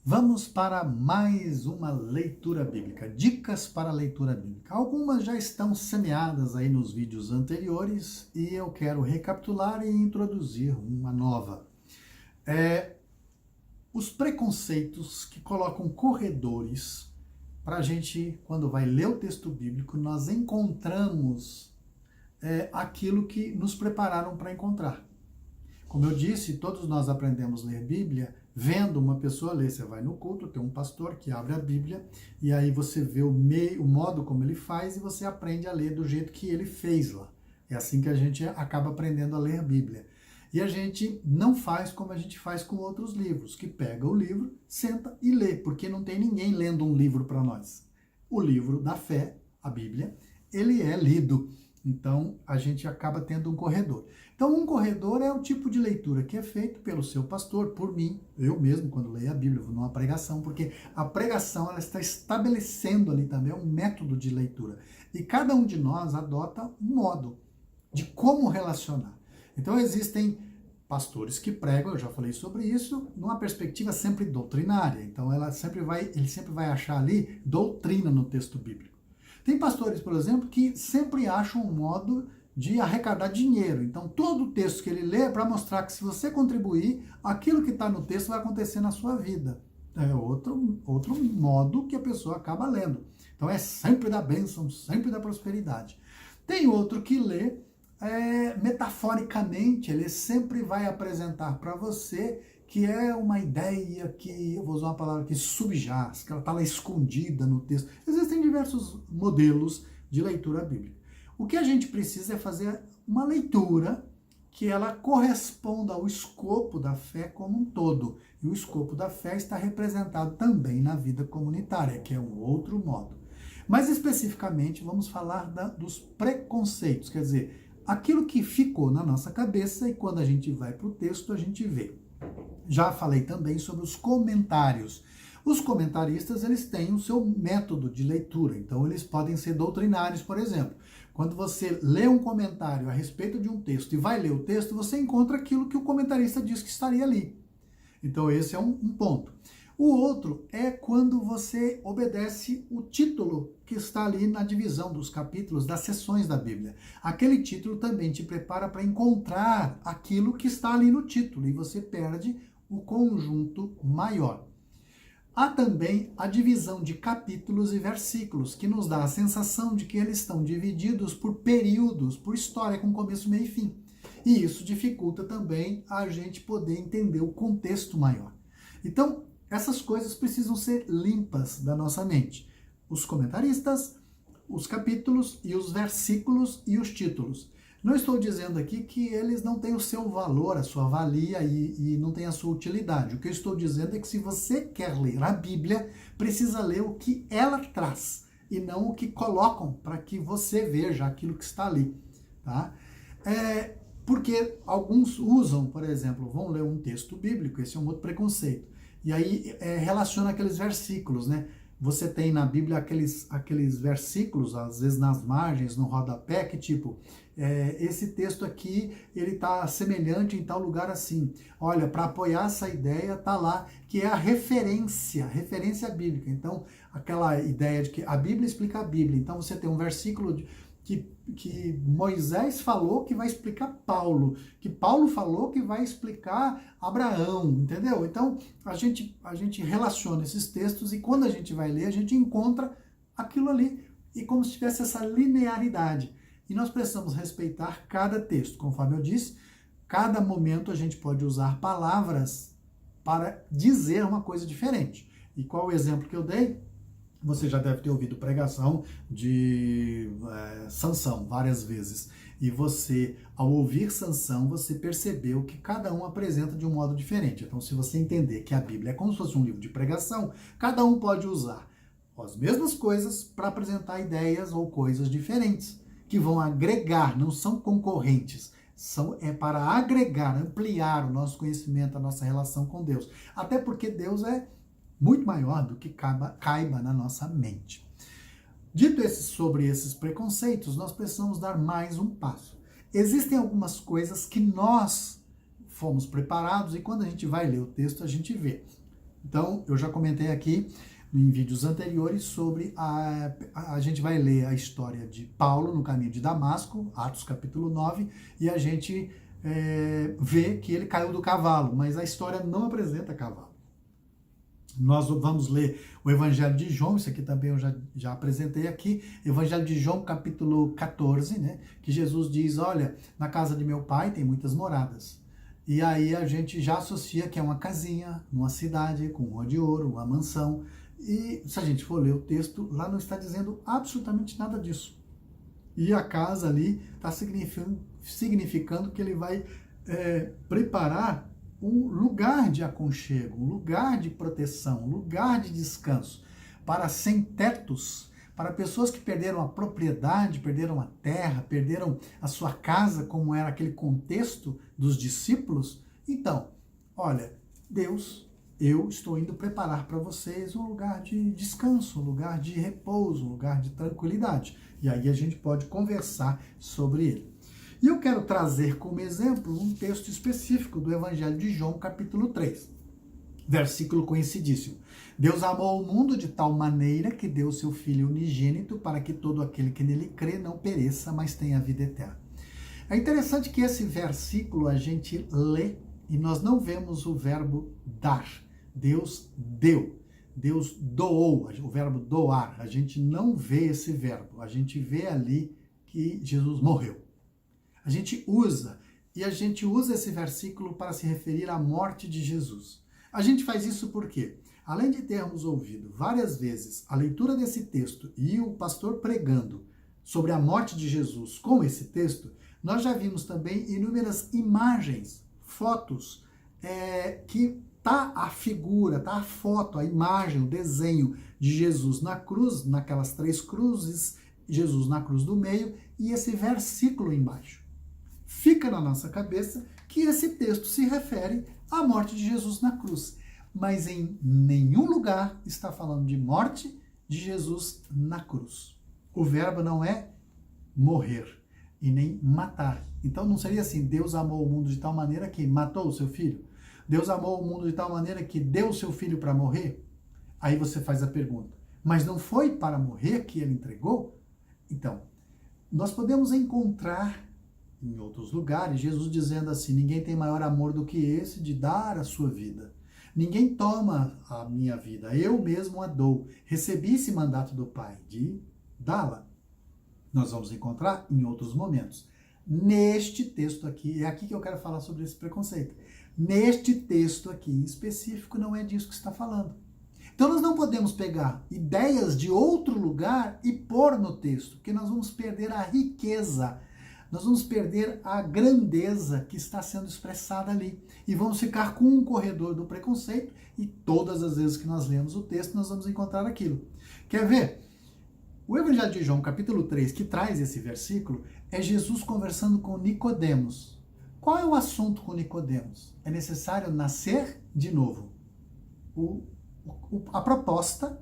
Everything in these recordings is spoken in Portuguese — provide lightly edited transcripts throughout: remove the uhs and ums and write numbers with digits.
Vamos para mais uma leitura bíblica, dicas para a leitura bíblica. Algumas já estão semeadas aí nos vídeos anteriores e eu quero recapitular e introduzir uma nova. Os preconceitos que colocam corredores para a gente, quando vai ler o texto bíblico, nós encontramos aquilo que nos prepararam para encontrar. Como eu disse, todos nós aprendemos a ler Bíblia vendo uma pessoa ler. Você vai no culto, tem um pastor que abre a Bíblia e aí você vê o modo como ele faz e você aprende a ler do jeito que ele fez lá. É assim que a gente acaba aprendendo a ler Bíblia. E a gente não faz como a gente faz com outros livros, que pega o livro, senta e lê, porque não tem ninguém lendo um livro para nós. O livro da fé, a Bíblia, ele é lido. Então, a gente acaba tendo um corredor. Então, um corredor é o tipo de leitura que é feito pelo seu pastor, por mim, eu mesmo, quando leio a Bíblia, vou numa pregação, porque a pregação ela está estabelecendo ali também um método de leitura. E cada um de nós adota um modo de como relacionar. Então, existem pastores que pregam, eu já falei sobre isso, numa perspectiva sempre doutrinária. Então, ele sempre vai achar ali doutrina no texto bíblico. Tem pastores, por exemplo, que sempre acham um modo de arrecadar dinheiro. Então, todo o texto que ele lê é para mostrar que se você contribuir, aquilo que está no texto vai acontecer na sua vida. É outro modo que a pessoa acaba lendo. Então, é sempre da bênção, sempre da prosperidade. Tem outro que lê metaforicamente, ele sempre vai apresentar para você que é uma ideia que, eu vou usar uma palavra aqui, subjaz, que ela está lá escondida no texto. Existem diversos modelos de leitura bíblica. O que a gente precisa é fazer uma leitura que ela corresponda ao escopo da fé como um todo. E o escopo da fé está representado também na vida comunitária, que é um outro modo. Mais especificamente, vamos falar dos preconceitos, quer dizer, aquilo que ficou na nossa cabeça e quando a gente vai para o texto a gente vê. Já falei também sobre os comentários. Os comentaristas, eles têm o seu método de leitura, então eles podem ser doutrinários, por exemplo. Quando você lê um comentário a respeito de um texto e vai ler o texto, você encontra aquilo que o comentarista diz que estaria ali. Então esse é um ponto. O outro é quando você obedece o título que está ali na divisão dos capítulos, das seções da Bíblia. Aquele título também te prepara para encontrar aquilo que está ali no título e você perde o conjunto maior. Há também a divisão de capítulos e versículos, que nos dá a sensação de que eles estão divididos por períodos, por história com começo, meio e fim. E isso dificulta também a gente poder entender o contexto maior. Então, essas coisas precisam ser limpas da nossa mente. Os comentaristas, os capítulos e os versículos e os títulos. Não estou dizendo aqui que eles não têm o seu valor, a sua valia e não têm a sua utilidade. O que eu estou dizendo é que se você quer ler a Bíblia, precisa ler o que ela traz e não o que colocam para que você veja aquilo que está ali. Tá? Porque alguns usam, por exemplo, vão ler um texto bíblico, esse é um outro preconceito. E aí relaciona aqueles versículos, né? Você tem na Bíblia aqueles versículos, às vezes nas margens, no rodapé, que tipo, esse texto aqui, ele está semelhante em tal lugar assim. Olha, para apoiar essa ideia, tá lá, que é a referência bíblica. Então, aquela ideia de que a Bíblia explica a Bíblia. Então, você tem um versículo que Moisés falou que vai explicar Paulo, que Paulo falou que vai explicar Abraão, entendeu? Então, a gente relaciona esses textos e quando a gente vai ler, a gente encontra aquilo ali, e como se tivesse essa linearidade. E nós precisamos respeitar cada texto. Conforme eu disse, cada momento a gente pode usar palavras para dizer uma coisa diferente. E qual o exemplo que eu dei? Você já deve ter ouvido pregação de Sansão várias vezes. E você, ao ouvir Sansão, você percebeu que cada um apresenta de um modo diferente. Então, se você entender que a Bíblia é como se fosse um livro de pregação, cada um pode usar as mesmas coisas para apresentar ideias ou coisas diferentes, que vão agregar, não são concorrentes. É para agregar, ampliar o nosso conhecimento, a nossa relação com Deus. Até porque Deus é muito maior do que caiba na nossa mente. Dito sobre esses preconceitos, nós precisamos dar mais um passo. Existem algumas coisas que nós fomos preparados e quando a gente vai ler o texto, a gente vê. Então, eu já comentei aqui em vídeos anteriores sobre a gente vai ler a história de Paulo no caminho de Damasco, Atos capítulo 9, e a gente vê que ele caiu do cavalo, mas a história não apresenta cavalo. Nós vamos ler o Evangelho de João, isso aqui também eu já apresentei aqui, Evangelho de João, capítulo 14, né? Que Jesus diz, olha, na casa de meu pai tem muitas moradas. E aí a gente já associa que é uma casinha, numa cidade, com rua de ouro, uma mansão. E se a gente for ler o texto, lá não está dizendo absolutamente nada disso. E a casa ali está significando que ele vai preparar um lugar de aconchego, um lugar de proteção, um lugar de descanso para sem-tetos, para pessoas que perderam a propriedade, perderam a terra, perderam a sua casa, como era aquele contexto dos discípulos. Então, olha, Deus, eu estou indo preparar para vocês um lugar de descanso, um lugar de repouso, um lugar de tranquilidade. E aí a gente pode conversar sobre ele. E eu quero trazer como exemplo um texto específico do Evangelho de João, capítulo 3, versículo conhecidíssimo. Deus amou o mundo de tal maneira que deu o seu Filho unigênito para que todo aquele que nele crê não pereça, mas tenha vida eterna. É interessante que esse versículo a gente lê e nós não vemos o verbo dar. Deus deu. Deus doou, o verbo doar. A gente não vê esse verbo. A gente vê ali que Jesus morreu. A gente usa esse versículo para se referir à morte de Jesus. A gente faz isso porque, além de termos ouvido várias vezes a leitura desse texto e o pastor pregando sobre a morte de Jesus com esse texto, nós já vimos também inúmeras imagens, fotos, que tá a figura, tá a foto, a imagem, o desenho de Jesus na cruz, naquelas 3 cruzes, Jesus na cruz do meio e esse versículo embaixo. Fica na nossa cabeça que esse texto se refere à morte de Jesus na cruz. Mas em nenhum lugar está falando de morte de Jesus na cruz. O verbo não é morrer e nem matar. Então não seria assim, Deus amou o mundo de tal maneira que matou o seu filho? Deus amou o mundo de tal maneira que deu o seu filho para morrer? Aí você faz a pergunta, mas não foi para morrer que ele entregou? Então, nós podemos encontrar em outros lugares, Jesus dizendo assim, ninguém tem maior amor do que esse de dar a sua vida. Ninguém toma a minha vida, eu mesmo a dou. Recebi esse mandato do Pai de dá-la. Nós vamos encontrar em outros momentos. Neste texto aqui, é aqui que eu quero falar sobre esse preconceito. Neste texto aqui em específico, não é disso que está falando. Então nós não podemos pegar ideias de outro lugar e pôr no texto, porque nós vamos perder a riqueza, nós vamos perder a grandeza que está sendo expressada ali. E vamos ficar com um corredor do preconceito e todas as vezes que nós lemos o texto, nós vamos encontrar aquilo. Quer ver? O Evangelho de João, capítulo 3, que traz esse versículo, é Jesus conversando com Nicodemos. Qual é o assunto com Nicodemos? É necessário nascer de novo. A proposta,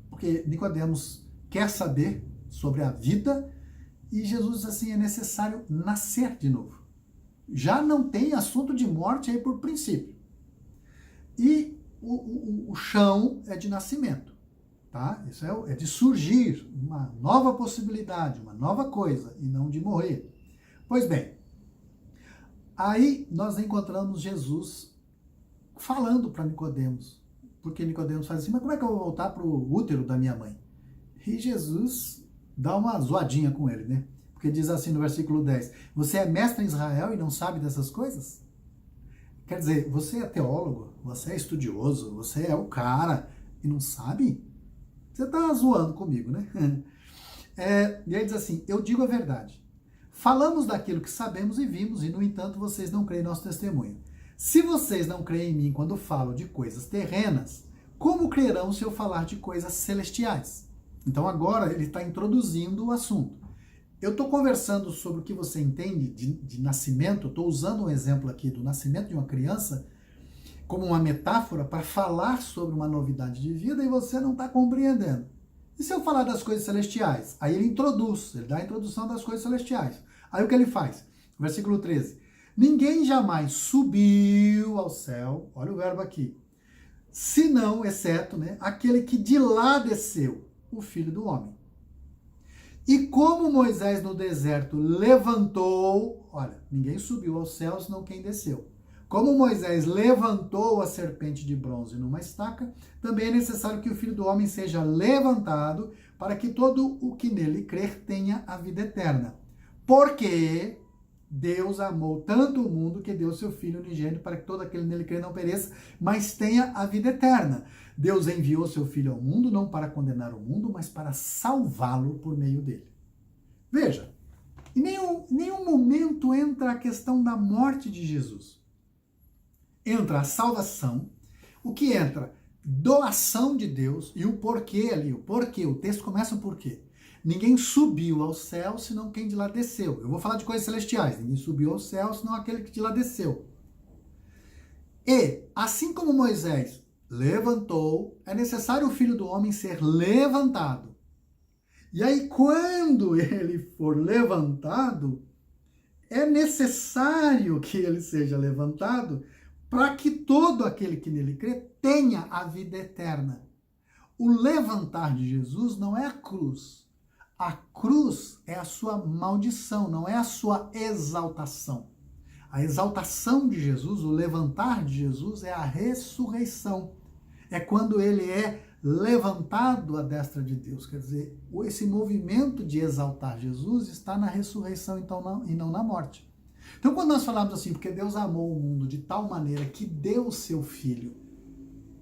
porque Nicodemos quer saber sobre a vida, e Jesus diz assim, é necessário nascer de novo. Já não tem assunto de morte aí por princípio. E o chão é de nascimento, tá? Isso é de surgir uma nova possibilidade, uma nova coisa, e não de morrer. Pois bem, aí nós encontramos Jesus falando para Nicodemos, porque Nicodemos faz assim, mas como é que eu vou voltar para o útero da minha mãe? E Jesus dá uma zoadinha com ele, né? Porque diz assim no versículo 10, você é mestre em Israel e não sabe dessas coisas? Quer dizer, você é teólogo, você é estudioso, você é o cara e não sabe? Você está zoando comigo, né? E ele diz assim, eu digo a verdade. Falamos daquilo que sabemos e vimos e, no entanto, vocês não creem em nosso testemunho. Se vocês não creem em mim quando falo de coisas terrenas, como crerão se eu falar de coisas celestiais? Então agora ele está introduzindo o assunto. Eu estou conversando sobre o que você entende de nascimento, estou usando um exemplo aqui do nascimento de uma criança como uma metáfora para falar sobre uma novidade de vida e você não está compreendendo. E se eu falar das coisas celestiais? Aí ele dá a introdução das coisas celestiais. Aí o que ele faz? Versículo 13. Ninguém jamais subiu ao céu, olha o verbo aqui, senão, exceto, né, aquele que de lá desceu, o Filho do Homem. E como Moisés no deserto levantou, olha, ninguém subiu aos céus, senão quem desceu. Como Moisés levantou a serpente de bronze numa estaca, também é necessário que o Filho do Homem seja levantado, para que todo o que nele crer tenha a vida eterna. Porque Deus amou tanto o mundo que deu seu Filho unigênito para que todo aquele nele crer não pereça, mas tenha a vida eterna. Deus enviou seu Filho ao mundo não para condenar o mundo, mas para salvá-lo por meio dele. Veja, em nenhum momento entra a questão da morte de Jesus. Entra a salvação, o que entra? Doação de Deus e o porquê ali. O porquê, o texto começa por quê? Ninguém subiu ao céu, senão quem de lá desceu. Eu vou falar de coisas celestiais. Ninguém subiu ao céu, senão aquele que de lá desceu. E, assim como Moisés levantou, é necessário o Filho do Homem ser levantado. E aí, quando ele for levantado, é necessário que ele seja levantado para que todo aquele que nele crê tenha a vida eterna. O levantar de Jesus não é a cruz. A cruz é a sua maldição, não é a sua exaltação. A exaltação de Jesus, o levantar de Jesus, é a ressurreição. É quando ele é levantado à destra de Deus. Quer dizer, esse movimento de exaltar Jesus está na ressurreição então, e não na morte. Então, quando nós falamos assim, porque Deus amou o mundo de tal maneira que deu o seu Filho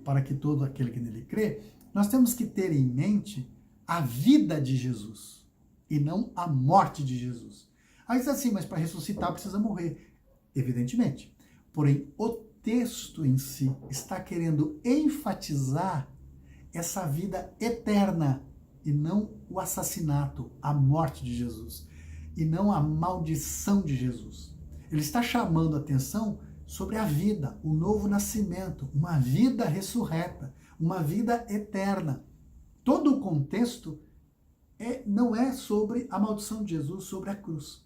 para que todo aquele que nele crê, nós temos que ter em mente a vida de Jesus e não a morte de Jesus. Aí diz assim, mas para ressuscitar precisa morrer. Evidentemente. Porém, o texto em si está querendo enfatizar essa vida eterna e não o assassinato, a morte de Jesus, e não a maldição de Jesus. Ele está chamando a atenção sobre a vida, o novo nascimento, uma vida ressurreta, uma vida eterna. Todo o contexto não é sobre a maldição de Jesus, sobre a cruz.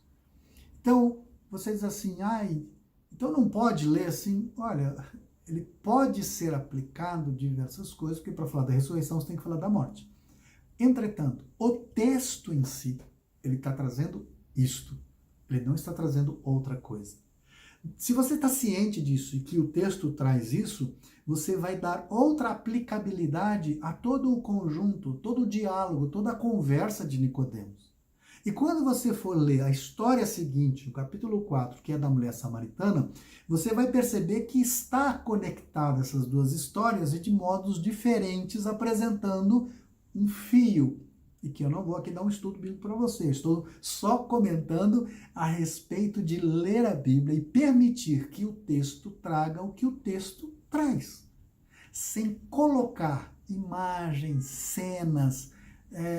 Então, você diz assim, então não pode ler assim? Olha, ele pode ser aplicado de diversas coisas, porque para falar da ressurreição você tem que falar da morte. Entretanto, o texto em si, ele está trazendo isto. Ele não está trazendo outra coisa. Se você está ciente disso e que o texto traz isso, você vai dar outra aplicabilidade a todo o conjunto, todo o diálogo, toda a conversa de Nicodemos. E quando você for ler a história seguinte, o capítulo 4, que é da mulher samaritana, você vai perceber que está conectada essas duas histórias e de modos diferentes, apresentando um fio. E que eu não vou aqui dar um estudo bíblico para você, estou só comentando a respeito de ler a Bíblia e permitir que o texto traga o que o texto traz, sem colocar imagens, cenas,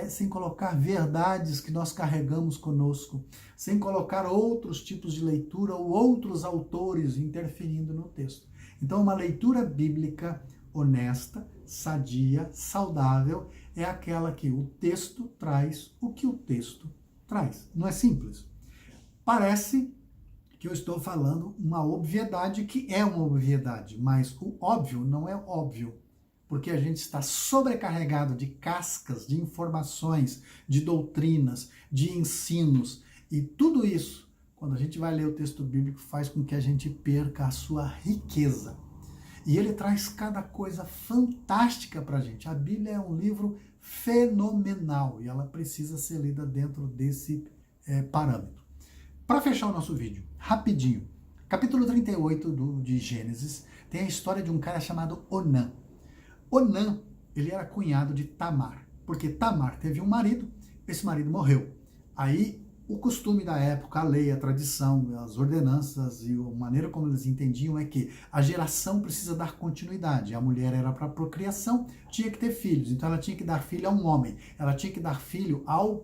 sem colocar verdades que nós carregamos conosco, sem colocar outros tipos de leitura ou outros autores interferindo no texto. Então, uma leitura bíblica honesta, sadia, saudável, é aquela que o texto traz o que o texto traz. Não é simples. Parece que eu estou falando uma obviedade que é uma obviedade, mas o óbvio não é óbvio, porque a gente está sobrecarregado de cascas, de informações, de doutrinas, de ensinos, e tudo isso, quando a gente vai ler o texto bíblico, faz com que a gente perca a sua riqueza. E ele traz cada coisa fantástica para a gente. A Bíblia é um livro fenomenal e ela precisa ser lida dentro desse parâmetro. Para fechar o nosso vídeo, rapidinho, capítulo 38 de Gênesis tem a história de um cara chamado Onã. Onã, ele era cunhado de Tamar, porque Tamar teve um marido, esse marido morreu. Aí o costume da época, a lei, a tradição, as ordenanças e a maneira como eles entendiam é que a geração precisa dar continuidade. A mulher era para procriação, tinha que ter filhos, então ela tinha que dar filho a um homem, ela tinha que dar filho ao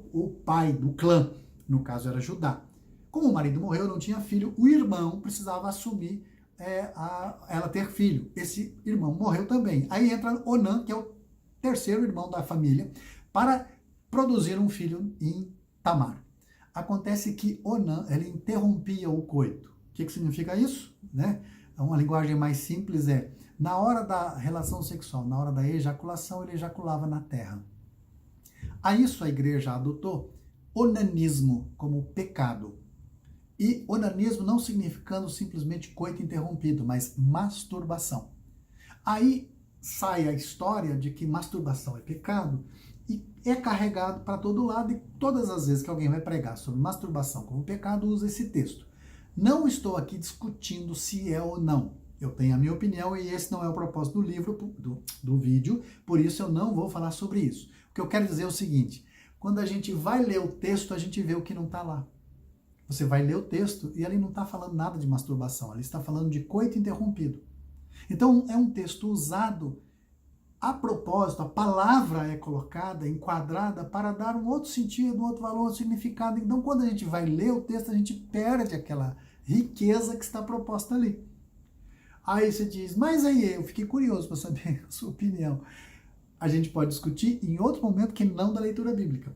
pai do clã, no caso era Judá. Como o marido morreu, não tinha filho, o irmão precisava assumir ela ter filho. Esse irmão morreu também. Aí entra Onã, que é o terceiro irmão da família, para produzir um filho em Tamar. Acontece que Onã, ele interrompia o coito. O que significa isso? Né? Uma linguagem mais simples Na hora da relação sexual, na hora da ejaculação, ele ejaculava na terra. A isso a igreja adotou onanismo como pecado. E onanismo não significando simplesmente coito interrompido, mas masturbação. Aí sai a história de que masturbação é pecado e é carregado para todo lado, e todas as vezes que alguém vai pregar sobre masturbação como pecado, usa esse texto. Não estou aqui discutindo se é ou não. Eu tenho a minha opinião e esse não é o propósito do livro, do vídeo, por isso eu não vou falar sobre isso. O que eu quero dizer é o seguinte: quando a gente vai ler o texto, a gente vê o que não está lá. Você vai ler o texto e ele não está falando nada de masturbação, ele está falando de coito interrompido. Então é um texto usado a propósito, a palavra é colocada, enquadrada para dar um outro sentido, um outro valor, um outro significado. Então quando a gente vai ler o texto, a gente perde aquela riqueza que está proposta ali. Aí você diz, mas aí eu fiquei curioso para saber a sua opinião. A gente pode discutir em outro momento que não da leitura bíblica.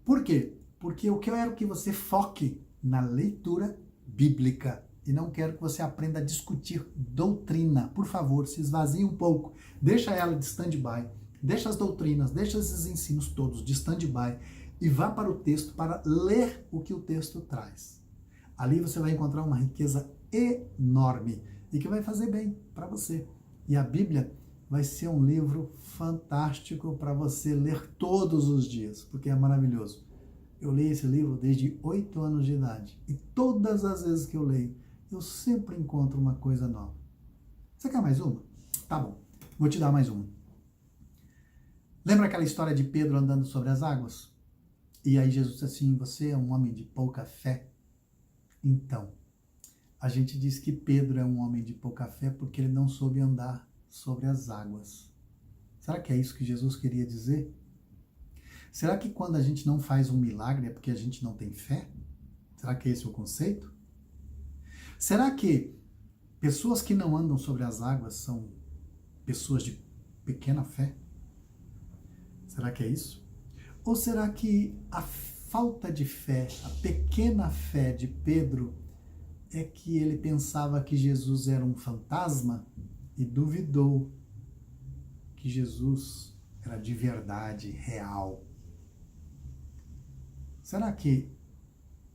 Por quê? Porque eu quero que você foque na leitura bíblica e não quero que você aprenda a discutir doutrina. Por favor, se esvazie um pouco, deixa ela de stand-by, deixa as doutrinas, deixa esses ensinos todos de stand-by e vá para o texto para ler o que o texto traz. Ali você vai encontrar uma riqueza enorme e que vai fazer bem para você. E a Bíblia vai ser um livro fantástico para você ler todos os dias, porque é maravilhoso. Eu leio esse livro desde 8 anos de idade e todas as vezes que eu leio, eu sempre encontro uma coisa nova. Você quer mais uma? Tá bom, vou te dar mais uma. Lembra aquela história de Pedro andando sobre as águas? E aí Jesus disse assim, você é um homem de pouca fé? Então, a gente diz que Pedro é um homem de pouca fé porque ele não soube andar sobre as águas. Será que é isso que Jesus queria dizer? Será que quando a gente não faz um milagre é porque a gente não tem fé? Será que esse é o conceito? Será que pessoas que não andam sobre as águas são pessoas de pequena fé? Será que é isso? Ou será que a falta de fé, a pequena fé de Pedro é que ele pensava que Jesus era um fantasma e duvidou que Jesus era de verdade, real? Será que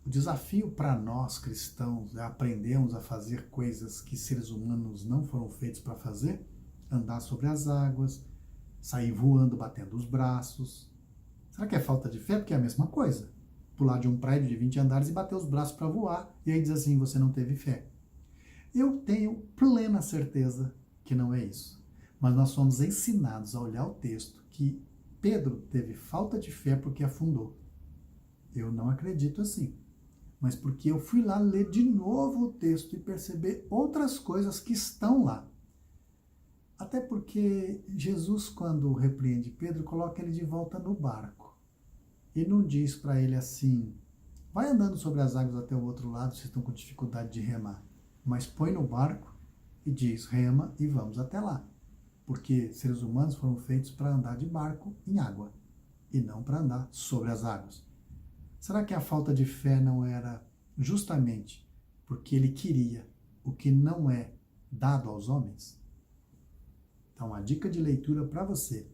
o desafio para nós cristãos é aprendermos a fazer coisas que seres humanos não foram feitos para fazer? Andar sobre as águas, sair voando, batendo os braços. Será que é falta de fé? Porque é a mesma coisa. Pular de um prédio de 20 andares e bater os braços para voar, e aí diz assim, você não teve fé. Eu tenho plena certeza que não é isso. Mas nós somos ensinados a olhar o texto que Pedro teve falta de fé porque afundou. Eu não acredito assim. Mas porque eu fui lá ler de novo o texto e perceber outras coisas que estão lá. Até porque Jesus, quando repreende Pedro, coloca ele de volta no barco. E não diz para ele assim, vai andando sobre as águas até o outro lado, vocês estão com dificuldade de remar. Mas põe no barco e diz, rema e vamos até lá. Porque seres humanos foram feitos para andar de barco em água e não para andar sobre as águas. Será que a falta de fé não era justamente porque ele queria o que não é dado aos homens? Então, uma dica de leitura para você.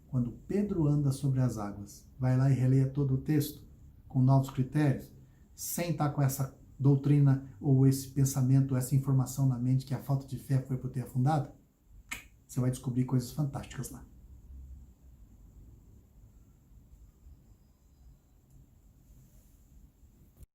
Quando Pedro anda sobre as águas, vai lá e releia todo o texto com novos critérios, sem estar com essa doutrina ou esse pensamento, essa informação na mente que a falta de fé foi por ter afundado, você vai descobrir coisas fantásticas lá.